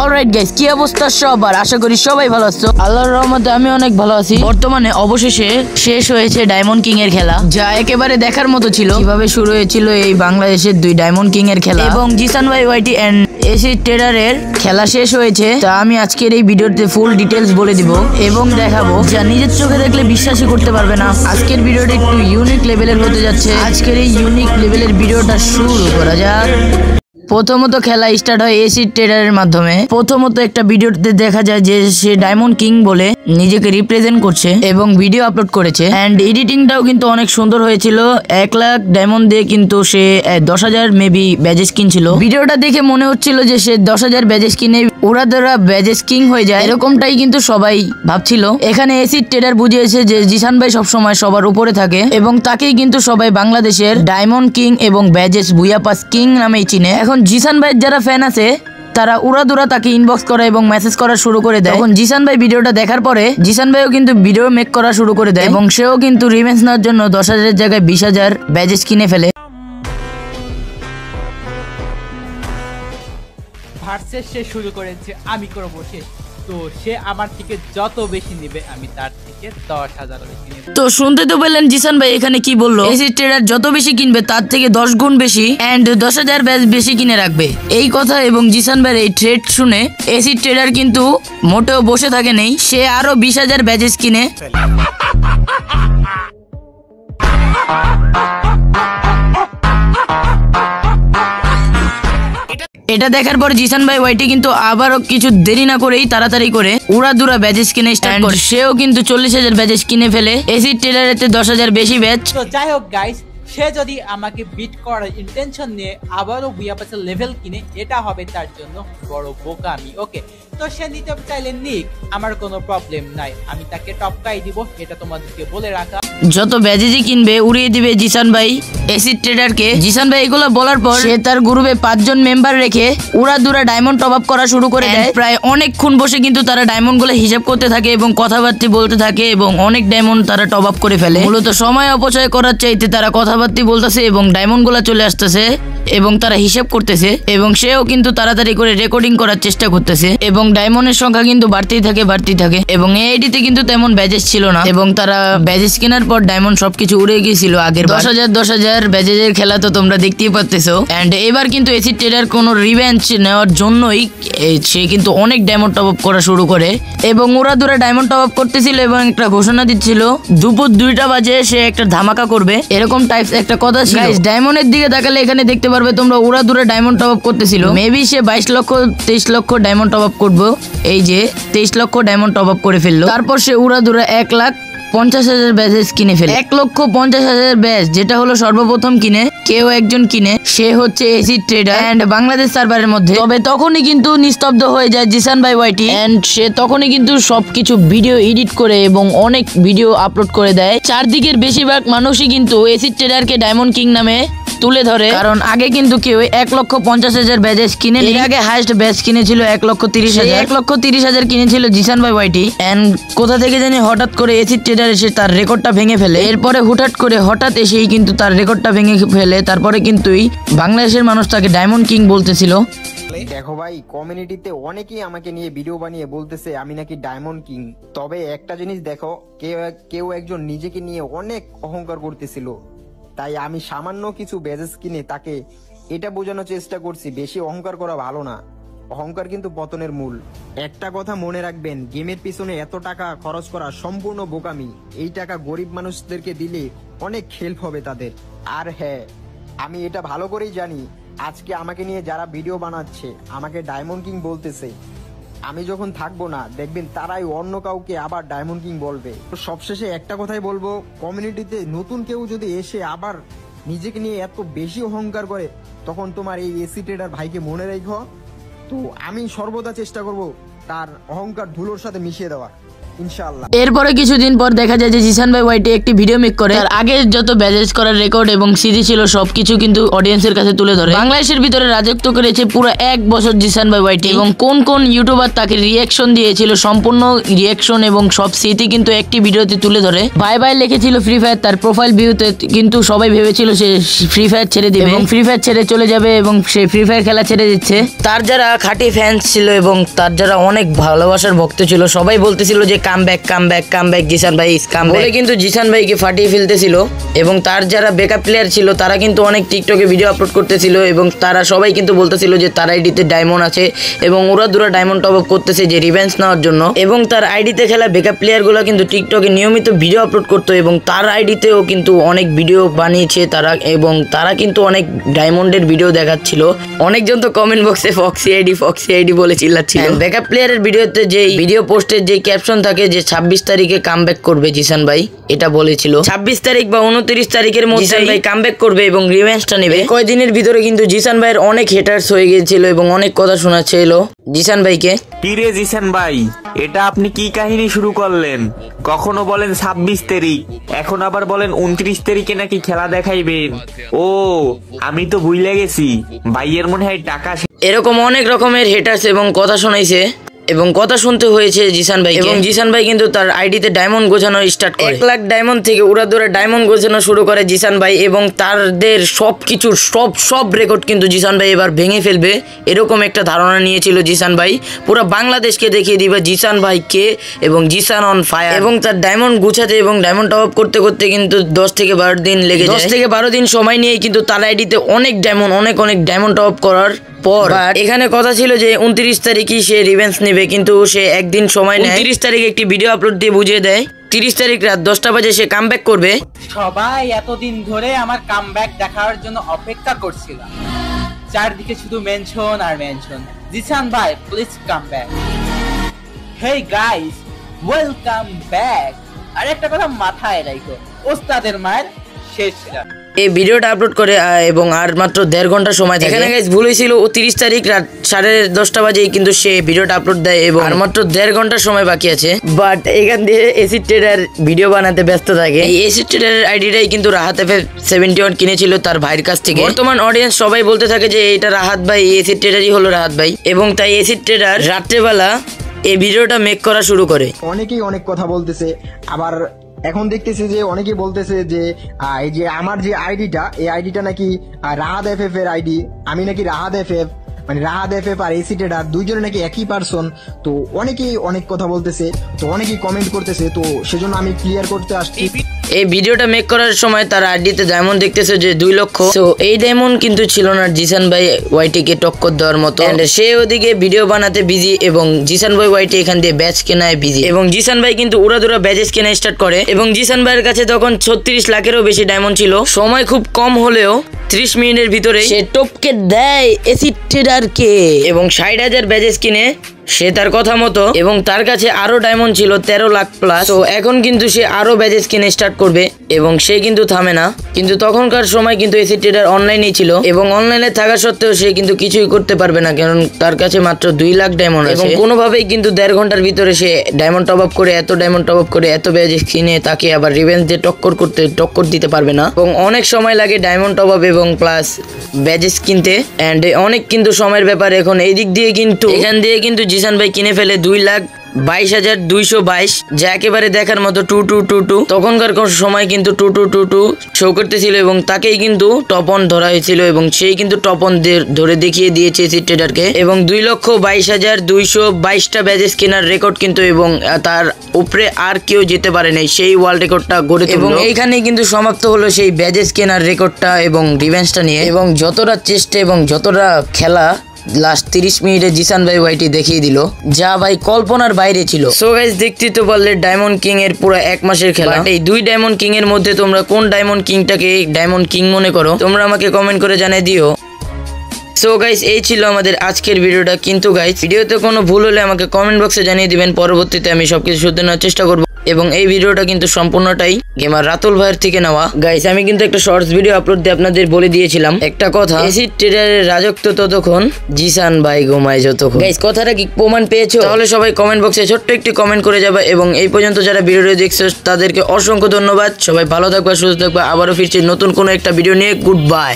Alright guys, কি অবস্থা সবার? আশা করি সবাই ভালো আছো। আল্লাহর রহমতে আমি অনেক ভালো আছি। বর্তমানে অবশেষে শেষ হয়েছে ডায়মন্ড কিং এর খেলা, যা একেবারে দেখার মতো ছিল। কিভাবে শুরু হয়েছিল এই বাংলাদেশের দুই ডায়মন্ড কিং এর খেলা এবং জিসান ভাই ওয়াইটি এন্ড এসিড ট্রেডারের খেলা শেষ হয়েছে। তা আমি আজকের এই ভিডিওতে ফুল ডিটেলস বলে দিব এবং দেখাবো, যা নিজের চোখে দেখলে বিশ্বাসই করতে পারবে না। আজকের ভিডিওটা একটু ইউনিক লেভেলের হতে যাচ্ছে। আজকের এই ইউনিক লেভেলের ভিডিওটা শুরু করা যাক। প্রথমত খেলা স্টার্ট হয় এসিড ট্রেডারের মাধ্যমে। প্রথমত একটা ভিডিওতে দেখা যায় যে সে ডায়মন্ড কিং বলে নিজেকে রিপ্রেজেন্ট করছে এবং ভিডিও আপলোড করেছে। এন্ড এডিটিংটাও কিন্তু অনেক সুন্দর হয়েছিল। 1 লাখ ডায়মন্ড দিয়ে কিন্তু সে 10,000 মেবি ব্যাজেস কিনছিল। ভিডিওটা দেখে মনে হচ্ছিল যে সে 10,000 ব্যাজেস কিনে উড়াধরা ব্যাজেস কিং হয়ে যায়, এরকমটাই কিন্তু সবাই ভাবছিল। এখানে এসিড ট্রেডার বুঝিয়েছে যে জিসান ভাই সবসময় সবার উপরে থাকে এবং তাকেই কিন্তু সবাই বাংলাদেশের ডায়মন্ড কিং এবং ব্যাজেস বুয়াপাস কিং নামেই চিনে। এখন জিসান ভাইয়ের যারা ফ্যান আছে তারা উড়াদুরা তাকে ইনবক্স করা এবং মেসেজ করা শুরু করে দেয়। তখন জিসান ভাই ভিডিওটা দেখার পরে জিসান ভাইও কিন্তু ভিডিও মেক করা শুরু করে দেয় এবং সেও কিন্তু রিভেঞ্জ নেওয়ার জন্য 10,000 এর জায়গায় 20,000 ব্যাজেস কিনে ফেলে। ভার্সেস সে শুরু করেছে, আমি করবো শেষ। তো সে আমার থেকে যত বেশি নেবে আমি তার থেকে 10,000 বেশি নেব। তো শুনতে তো পেলেন জিসান ভাই এখানে কি বললো, এসিড ট্রেডার যত বেশি কিনবে তার থেকে 10 গুণ বেশি এন্ড 10,000 ব্যাজ বেশি কিনে রাখবে এই কথা। এবং জিসান ভাইয়ের এই ট্রেড শুনে এসিড ট্রেডার কিন্তু মোটেও বসে থাকে নেই, সে আরো 20,000 ব্যাজেস কিনে এটা দেখার পর জিসান ভাই ওয়াইটি কিন্তু আবারও কিছু দেরি না করেই তাড়াতাড়ি করে উড়াদুরা ব্যাজেস কিনে স্টার্ট করে। সেও কিন্তু 40,000 ব্যাজেস কিনে ফেলে। এসিড ট্রেডারেতে 10,000 বেশি ব্যাচ। তো যাই হোক গাইস, সে যদি আমাকে বিট করার ইন্টেনশন নিয়ে আবারও বুয়াপাসের লেভেল কিনে, এটা হবে তার জন্য বড় বোকামি। ওকে, তো সে নিতে চাইলে নিক, আমার কোনো প্রবলেম নাই, আমি তাকে টপকাই দিব, এটা তোমাদেরকে বলে রাখা। যত ব্যাজেসই কিনবে উড়িয়ে দিবে জিসান ভাই এসিড ট্রেডারকে। জিসান ভাই এগুলো বলার পর সে তার গ্রুপে 5 জন মেম্বার রেখে উড়াদুরা ডায়মন্ড টপ আপ করা শুরু করে দেয়। প্রায় অনেকক্ষণ বসে কিন্তু তারা ডায়মন্ড গুলো হিসাব করতে থাকে এবং কথাবার্তা বলতে থাকে এবং অনেক ডায়মন্ড তারা টপ আপ করে ফেলে। মূলত সময় অপচয় করার চাইতে তারা কথাবার্তা বলতেছে এবং ডায়মন্ড গুলা চলে আসতেছে এবং তারা হিসাব করতেছে এবং সেও কিন্তু তাড়াতাড়ি করে রেকর্ডিং করার চেষ্টা করতেছে এবং ডায়মন্ডের সংখ্যা কিন্তু বাড়তেই থাকে এবং এইডিতে কিন্তু তেমন ব্যাজেস ছিল না এবং তারা ব্যাজেস কেনার পর ডায়মন্ড সবকিছু উড়ে গিয়েছিল। আগের 10,000 ব্যাজেসের খেলা তো তোমরা দেখতেই পাচ্তেছো। এন্ড এবার কিন্তু এসিড ট্রেডার কোনো রিভেঞ্জ নেওয়ার জন্যই সে কিন্তু অনেক ডায়মন্ড টপ আপ করা শুরু করে এবং উড়াদুরা ডায়মন্ড টপ আপ করতেছিল এবং একটা ঘোষণা দিচ্ছিল দুপুর 2টা বাজে সে একটা ধামাকা করবে, এরকম টাইপস একটা কথা ছিল। ডায়মন্ডের দিকে তাকালে এখানে দেখতে পারবে তোমরা উড়াদুরা ডায়মন্ড টপ আপ করতেছিল। মেবি সে 22 লক্ষ 23 লক্ষ ডায়মন্ড টপ আপ করবো। এই যে 23 লক্ষ ডায়মন্ড টপ আপ করে ফেললো। তারপর সে উড়াদুরা 1,50,000 ব্যাজেস কিনে ফেলে। 1,50,000 ব্যাজ যেটা হলো সর্বপ্রথম কিনে কেউ একজন কিনে, সে হচ্ছে এসিড ট্রেডার এন্ড বাংলাদেশ সার্ভারের মধ্যে। তবে তখনই কিন্তু নিস্তব্ধ হয়ে যায় জিসান ভাই ওয়াইটি এন্ড সে তখনই কিন্তু সবকিছু ভিডিও এডিট করে এবং অনেক ভিডিও আপলোড করে দেয়। চারদিকের বেশিরভাগ মানুষই কিন্তু এসিড ট্রেডারকে ডায়মন্ড কিং নামে তুলে ধরে, কারণ আগে কিন্তু কেউ 1,50,000 ব্যাজেস কিনে, এর আগে হাইস্ট ব্যাচ কিনেছিল 1,30,000। 1,30,000 কিনেছিল জিসান ভাই ওয়াইটি এন্ড কোথা থেকে জানি হঠাৎ করে এসিড ট্রেডার এসে তার রেকর্ডটা ভেঙে ফেলে। এরপরে হঠাৎ এসেই কিন্তু তার রেকর্ডটা ভেঙে ফেলে। তারপরে কিন্তুই বাংলাদেশের মানুষ তাকে ডায়মন্ড কিং বলতেছিল। দেখো ভাই, কমিউনিটিতে অনেকেই আমাকে নিয়ে ভিডিও বানিয়ে বলতেছে আমি নাকি ডায়মন্ড কিং। তবে একটা জিনিস দেখো, কেউ একজন নিজেকে নিয়ে অনেক অহংকার করতেছিল, তাই আমি সামান্য কিছু ব্যাজেস কিনে তাকে এটা বোঝানোর চেষ্টা করছি বেশি অহংকার করা ভালো না, অহংকার কিন্তু পতনের মূল। একটা কথা মনে রাখবেন, গেমের পিছনে এত টাকা খরচ করা সম্পূর্ণ বোকামি। এই টাকা গরিব মানুষদেরকে দিলে অনেক হেল্প হবে তাদের। আর হ্যাঁ, আমি এটা ভালো করেই জানি আজকে আমাকে নিয়ে যারা ভিডিও বানাচ্ছে আমাকে ডায়মন্ড কিং বলতেছে, আমি যখন থাকবো না দেখবেন তারাই অন্য কাউকে আবার ডায়মন্ড কিং বলবে। তো সবশেষে একটা কথাই বলবো, কমিউনিটিতে নতুন কেউ যদি এসে আবার নিজেকে নিয়ে এত বেশি অহংকার করে তখন তোমার এই এসি ট্রেডার ভাইকে মনে রেখো। তো আমি সর্বদা চেষ্টা করব তার অহংকার ধুলোর সাথে মিশিয়ে দেওয়ার। ইনশাআল্লাহ। এরপরে কিছুদিন পর দেখা যায় যে জিসান ভাই ওয়াইটি একটি ভিডিও মেক করে তার আগে যত ব্যাজেস করার রেকর্ড এবং স্মৃতি ছিল সবকিছু কিন্তু অডিয়েন্সের কাছে তুলে ধরে। বাংলাদেশের ভিতরে রাজত্ব করেছে পুরো 1 বছর জিসান ভাই ওয়াইটি এবং কোন কোন ইউটিউবার তাকে রিয়াকশন দিয়েছিল সম্পূর্ণ রিয়াকশন এবং সব স্মৃতি কিন্তু একটি ভিডিওতে তুলে ধরে। বাই বাই লিখেছিল ফ্রি ফায়ার তার প্রোফাইল ভিউতে, কিন্তু সবাই ভেবেছিল সে ফ্রি ফায়ার ছেড়ে দিবে এবং ফ্রি ফায়ার ছেড়ে চলে যাবে এবং সে ফ্রি ফায়ার খেলা ছেড়ে দিচ্ছে। তার যারা খাঁটি ফ্যান্স ছিল এবং তার যারা অনেক ভালোবাসার ভক্ত ছিল সবাই বলতেছিল যে come back come back come back Jisan ভাই কাম বলে কিন্তু জিসান ভাইকে ফাটিয়ে ফেলতেছিল এবং তার যারা ব্যাকআপ প্লেয়ার ছিল তারা কিন্তু অনেক টিকটকে ভিডিও আপলোড করতেছিল এবং তারা সবাই কিন্তু বলতেছিল যে তার আইডিতে ডায়মন্ড আছে এবং ওরা দুরা ডায়মন্ড টপ আপ করতেছে যে রিভেঞ্জ নেওয়ার জন্য। এবং তার আইডিতে খেলা ব্যাকআপ প্লেয়ারগুলো কিন্তু টিকটকে নিয়মিত ভিডিও আপলোড করতো এবং তার আইডিতেও কিন্তু অনেক ভিডিও বানিয়েছে তারা এবং তারা কিন্তু অনেক ডায়মন্ডের ভিডিও দেখাচ্ছিল। অনেকজন তো কমেন্ট বক্সে ফক্সি আইডি বলে চিল্লাচ্ছিল। ব্যাকআপ প্লেয়ারের ভিডিওতে যে ভিডিও পোস্টের যে ক্যাপশন থাকে যে 26 তারিখে কামব্যাক করবে জিসান ভাই, এটা বলেছিল 26 তারিখ বা 29 তারিখের মধ্যে জিসান ভাই কামব্যাক করবে এবং রিভেঞ্জটা নেবে। কয়েকদিনের ভিতরে কিন্তু জিসান ভাইয়ের অনেক হেটার্স হয়ে গিয়েছিল এবং অনেক কথা শোনাচ্ছিল জিসান ভাইকে। কি রে জিসান ভাই, এটা আপনি কি কাহিনী শুরু করলেন? কখনো বলেন 26 তারিখ, এখন আবার বলেন 29 তারিখে নাকি খেলা দেখাইবেন। ও আমি তো ভুলে গেছি, ভাইয়ের মনে হয় টাকা। এরকম অনেক রকমের হেটার্স এবং কথা শোনাইছে এবং কথা শুনতে হয়েছে জিসান ভাই এবং জিসান ভাই কিন্তু তার আইডিতে ডায়মন্ড গোছানো স্টার্ট করে 1 লাখ ডায়মন্ড থেকে উড়া ধরে ডায়মন্ড গোছানো শুরু করে জিসান ভাই এবং তাদের সবকিছু সব রেকর্ড কিন্তু জিসান ভাই এবার ভেঙে ফেলবে এরকম একটা ধারণা নিয়েছিল জিসান ভাই। পুরো বাংলাদেশকে দেখিয়ে দিবে জিসান ভাই কে এবং জিসান অন ফায়ার। এবং তার ডায়মন্ড গুছাতে এবং ডায়মন্ড টপ আপ করতে করতে কিন্তু 10 থেকে 12 দিন লেগে যায়। 10 থেকে 12 দিন সময় নিয়ে কিন্তু তার আইডিতে অনেক ডায়মন্ড টপ আপ করার পর এখানে কথা ছিল যে 29 তারিখই সে রিভেঞ্জ নেবে, কিন্তু সে একদিন সময় নেয়। 29 তারিখে একটি ভিডিও আপলোড দিয়ে বুঝিয়ে দেয় 30 তারিখ রাত 10টা বাজে সে কামব্যাক করবে। সবাই এতদিন ধরে আমার কামব্যাক দেখার জন্য অপেক্ষা করছিল, চারদিকে শুধু মেনশন আর মেনশন, জিসান ভাই please come back, hey guys welcome back. আর একটা কথা মাথায় রাখো, ওস্তাদের মায়ের শেষ রাত। এই ভিডিওটা আপলোড করে এবং আর মাত্র 1.5 ঘন্টা সময় থাকে। এখানে গাইস ভুল হয়েছিল, ও 30 তারিখ রাত 10:30 বাজেই কিন্তু সে ভিডিওটা আপলোড দেয় এবং আর মাত্র 1.5 ঘন্টা সময় বাকি আছে। বাট এখান দিয়ে এসিড ট্রেডার ভিডিও বানাতে ব্যস্ত থাকে। এই এসিড ট্রেডারের আইডিটাই কিন্তু রাহাত FF71 কিনেছিল তার ভাইয়ের কাছ থেকে। বর্তমান অডিয়েন্স সবাই বলতে থাকে যে এটা রাহাত ভাই, এসিড ট্রেডারই হলো রাহাত ভাই এবং তাই এসিড ট্রেডার রাত্রেবেলা এই ভিডিওটা মেক করা শুরু করে। অনেকেই অনেক কথা বলতেছে, আবার এখন দেখতেছি যে অনেকেই বলতেছে যে এই যে আমার যে আইডিটা, এই আইডিটা নাকি রাহাত FF এর আইডি, আমি নাকি রাহাত FF, মানে রাহাত FF আর এসি ট্রেডার দুইজনে নাকি একই পারসন। তো অনেকেই অনেক কথা বলতেছে, তো অনেকেই কমেন্ট করতেছে, তো সেজন্য আমি ক্লিয়ার করতে আসছি। এই ভিডিওটা মেক করার সময় তার আইডিতে ডায়মন্ড দেখতেছে যে 2 লক্ষ। তো এই ডায়মন্ড কিন্তু ছিল না জিসান ভাই ওয়াইটি কে টক্কর দেওয়ার মতো। সে ওদিকে ভিডিও বানাতে বিজি এবং জিসান ভাই ওয়াইটি এখান দিয়ে ব্যাচ কেনায় বিজি এবং জিসান ভাই কিন্তু উড়াদুরা ব্যাচেস কেনা স্টার্ট করে এবং জিসান ভাইয়ের কাছে তখন 36 লাখেরও বেশি ডায়মন্ড ছিল। সময় খুব কম হলেও 30 মিনিটের ভিতরে সে টপকে দেয় এসিড ট্রেডারকে এবং 60,000 ব্যাচেস কিনে সে তার কথা মতো এবং তার কাছে আরো ডায়মন্ড ছিল 13 লাখ প্লাস। তো এখন কিন্তু সে আরো ব্যাচেস কিনে স্টার্ট করবে এবং সে কিন্তু থামে না। কিন্তু তখনকার সময় কিন্তু এসিড ট্রেডার অনলাইনেই ছিল এবং অনলাইনে থাকা সত্ত্বেও সে কিন্তু কিছুই করতে পারবে না, কারণ তার কাছে মাত্র 2 লাখ ডায়মন্ড আছে এবং কোনোভাবেই কিন্তু 1.5 ঘন্টার ভিতরে সে ডায়মন্ড টপ আপ করে এত ব্যাচেস কিনে তাকে আবার রিভেঞ্জ দিয়ে টক্কর দিতে পারবে না এবং অনেক সময় লাগে ডায়মন্ড টপ আপ এবং প্লাস ব্যাচেস কিনতে এন্ড অনেক কিন্তু সময়ের ব্যাপার। এখন এই দিক দিয়ে কিন্তু এখান দিয়ে কিন্তু জিসান ভাই কিনে ফেলে 2,22,222, যা একেবারে দেখার মতো 2222। তখনকার সময় কিন্তু 2222 শো করতেছিল এবং তাকেই কিন্তু টপ অন ধরা হয়েছিল এবং সেই কিন্তু টপ অন ধরে দেখিয়ে দিয়েছে এসিড ট্রেডারকে এবং 2,22,222টা ব্যাচেস কেনার রেকর্ড কিন্তু এবং তার উপরে আর কেউ যেতে পারে নাই, সেই ওয়ার্ল্ড রেকর্ডটা গড়ে এবং এইখানেই কিন্তু সমাপ্ত হলো সেই ব্যাচেস কেনার রেকর্ডটা এবং রিভেঞ্জটা নিয়ে। এবং যতটা চেষ্টা এবং যতটা খেলা লাস্ট 30 মিনিটে জিসান ভাই ওয়াইটি দেখিয়ে দিল, যা ভাই কল্পনার বাইরে ছিল। সো গাইস দেখতে তো পারলে ডায়মন্ড কিং এর পুরো 1 মাসের খেলা। এই 2 ডায়মন্ড কিং এর মধ্যে তোমরা কোন ডায়মন্ড কিংটাকে ডায়মন্ড কিং মনে করো তোমরা আমাকে কমেন্ট করে জানিয়ে দিও। সো গাইস এই ছিল আমাদের আজকের ভিডিওটা। কিন্তু গাইস ভিডিওতে কোনো ভুল হলে আমাকে কমেন্ট বক্সে জানিয়ে দিবেন, পরবর্তীতে আমি সবকিছু শুধরানোর চেষ্টা করব। এবং এই ভিডিওটা কিন্তু সম্পূর্ণটাই গেমার রাতুল ভাইয়ের থেকে নেওয়া। গাইস আমি কিন্তু একটা শর্টস ভিডিও আপলোড দিয়ে আপনাদের বলে দিয়েছিলাম একটা কথা, এসিড ট্রেডারের রাজত্ব ততক্ষণ, জিসান ভাই ঘুমায় যতক্ষণ। গাইস কথাটা কি প্রমাণ পেয়েছো? তাহলে সবাই কমেন্ট বক্সে ছোট্ট একটি কমেন্ট করে যাবে। এবং এই পর্যন্ত যারা ভিডিওটি দেখছো তাদেরকে অসংখ্য ধন্যবাদ। সবাই ভালো থাকবা, সুস্থ থাকবা। আবারও ফিরছি নতুন কোনো একটা ভিডিও নিয়ে। Good bye.